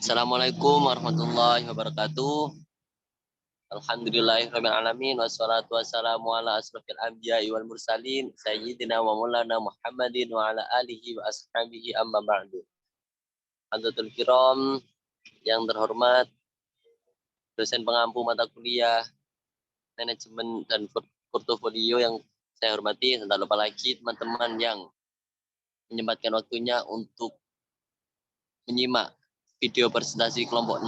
Assalamualaikum warahmatullahi wabarakatuh. Alhamdulillahirabbil alamin wassalatu wassalamu ala asrofil anbiya'i wal mursalin sayyidina wa maulana Muhammadin wa ala alihi wa ashabihi amma ba'du. Hadirin kiram yang terhormat, dosen pengampu mata kuliah manajemen dan portofolio yang saya hormati, dan tak lupa lagi teman-teman yang menyempatkan waktunya untuk menyimak video presentasi kelompok 6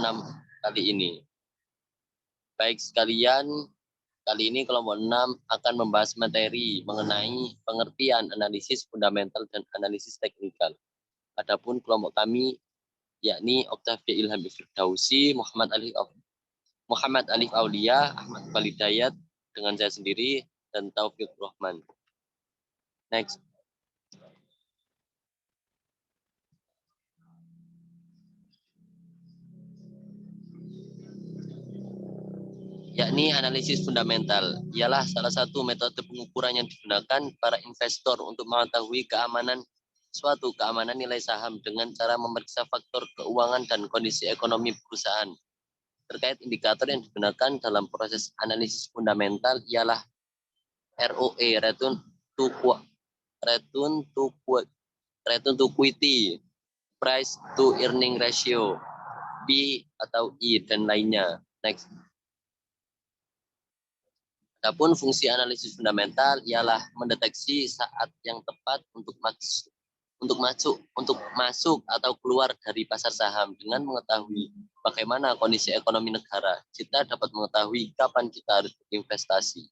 kali ini. Baik sekalian, kali ini kelompok 6 akan membahas materi mengenai pengertian analisis fundamental dan analisis teknikal. Adapun kelompok kami yakni Octavia Ilham Firdausi, Muhammad Alif Aulia, Ahmad Walidayat dengan saya sendiri, dan Taufik Rahman. Next. Yakni analisis fundamental ialah salah satu metode pengukuran yang digunakan para investor untuk mengetahui keamanan nilai saham dengan cara memeriksa faktor keuangan dan kondisi ekonomi perusahaan. Terkait indikator yang digunakan dalam proses analisis fundamental ialah ROE, return to equity, price to earning ratio, P atau I dan lainnya. Next. Adapun fungsi analisis fundamental ialah mendeteksi saat yang tepat untuk masuk atau keluar dari pasar saham dengan mengetahui bagaimana kondisi ekonomi negara. Kita dapat mengetahui kapan kita harus berinvestasi.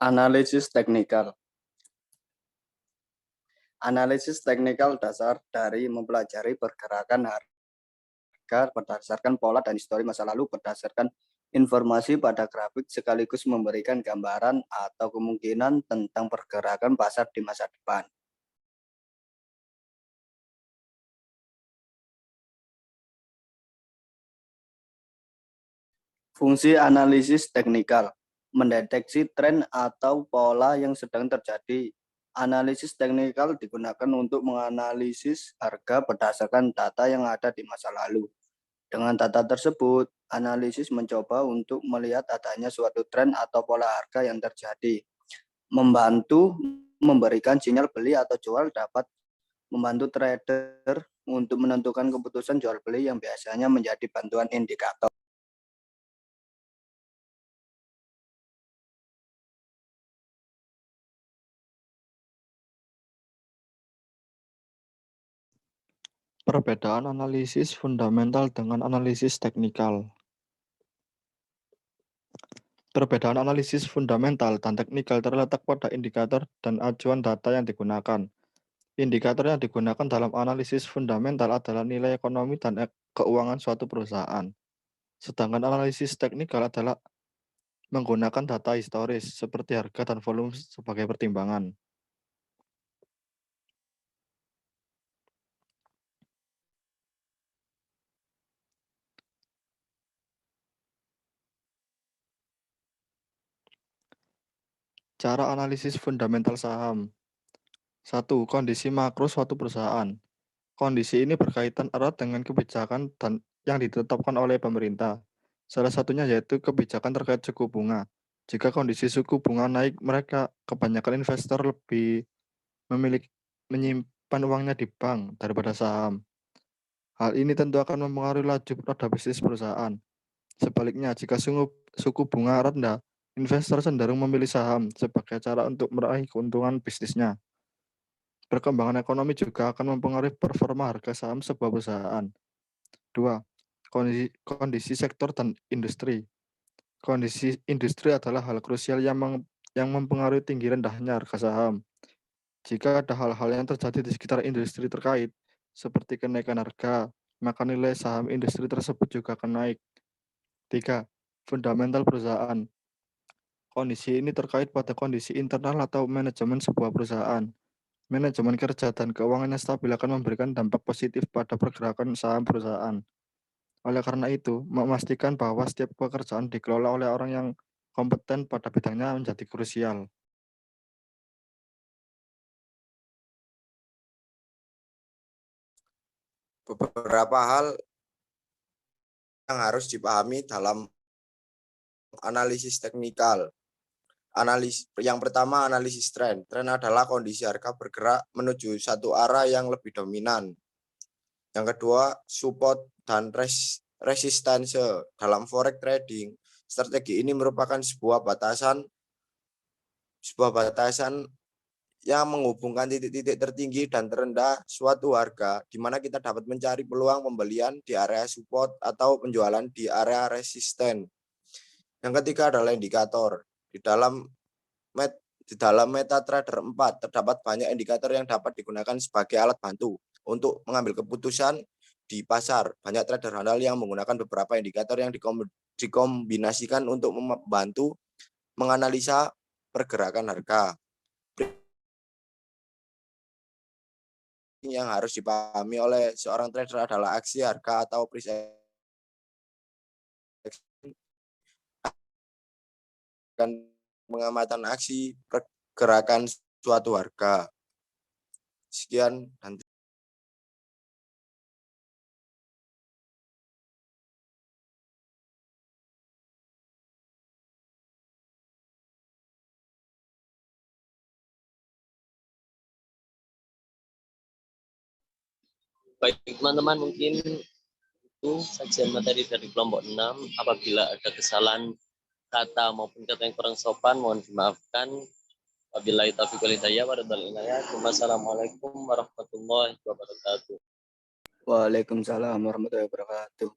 Analisis teknikal. Analisis teknikal dasar dari mempelajari pergerakan harga berdasarkan pola dan histori masa lalu berdasarkan informasi pada grafik sekaligus memberikan gambaran atau kemungkinan tentang pergerakan pasar di masa depan. Fungsi analisis teknikal, mendeteksi tren atau pola yang sedang terjadi. Analisis teknikal digunakan untuk menganalisis harga berdasarkan data yang ada di masa lalu. Dengan data tersebut, analisis mencoba untuk melihat adanya suatu tren atau pola harga yang terjadi. Membantu memberikan sinyal beli atau jual dapat membantu trader untuk menentukan keputusan jual beli yang biasanya menjadi bantuan indikator. Perbedaan analisis fundamental dengan analisis teknikal. Perbedaan analisis fundamental dan teknikal terletak pada indikator dan acuan data yang digunakan. Indikator yang digunakan dalam analisis fundamental adalah nilai ekonomi dan keuangan suatu perusahaan. Sedangkan analisis teknikal adalah menggunakan data historis seperti harga dan volume sebagai pertimbangan. Cara analisis fundamental saham. 1. Kondisi makro suatu perusahaan. Kondisi ini berkaitan erat dengan kebijakan yang ditetapkan oleh pemerintah. Salah satunya yaitu kebijakan terkait suku bunga. Jika kondisi suku bunga naik, kebanyakan investor lebih menyimpan uangnya di bank daripada saham. Hal ini tentu akan mempengaruhi laju roda bisnis perusahaan. Sebaliknya, jika suku bunga rendah, investor cenderung memilih saham sebagai cara untuk meraih keuntungan bisnisnya. Perkembangan ekonomi juga akan mempengaruhi performa harga saham sebuah perusahaan. 2. Kondisi sektor dan industri. Kondisi industri adalah hal krusial yang mempengaruhi tinggi rendahnya harga saham. Jika ada hal-hal yang terjadi di sekitar industri terkait, seperti kenaikan harga, maka nilai saham industri tersebut juga akan naik. 3. Fundamental perusahaan. Kondisi ini terkait pada kondisi internal atau manajemen sebuah perusahaan. Manajemen kerja dan keuangannya stabil akan memberikan dampak positif pada pergerakan saham perusahaan. Oleh karena itu, memastikan bahwa setiap pekerjaan dikelola oleh orang yang kompeten pada bidangnya menjadi krusial. beberapa hal yang harus dipahami dalam analisis teknikal. Yang pertama, analisis tren. Tren adalah kondisi harga bergerak menuju satu arah yang lebih dominan. Yang kedua, support dan resistance. Dalam forex trading, strategi ini merupakan sebuah batasan yang menghubungkan titik-titik tertinggi dan terendah suatu harga, di mana kita dapat mencari peluang pembelian di area support atau penjualan di area resisten. Yang ketiga adalah indikator. Di dalam MetaTrader 4 terdapat banyak indikator yang dapat digunakan sebagai alat bantu untuk mengambil keputusan di pasar. Banyak trader handal yang menggunakan beberapa indikator yang dikombinasikan untuk membantu menganalisa pergerakan harga. Yang harus dipahami oleh seorang trader adalah aksi harga atau price action dan pengamatan aksi pergerakan suatu harga. Sekian dan Baik teman-teman, mungkin itu sajian materi dari kelompok 6. Apabila ada kesalahan kata maupun kata yang kurang sopan, mohon dimaafkan. Wabillahi taufiq wal hidayah. Wassalamualaikum warahmatullahi wabarakatuh. Waalaikumsalam warahmatullahi wabarakatuh.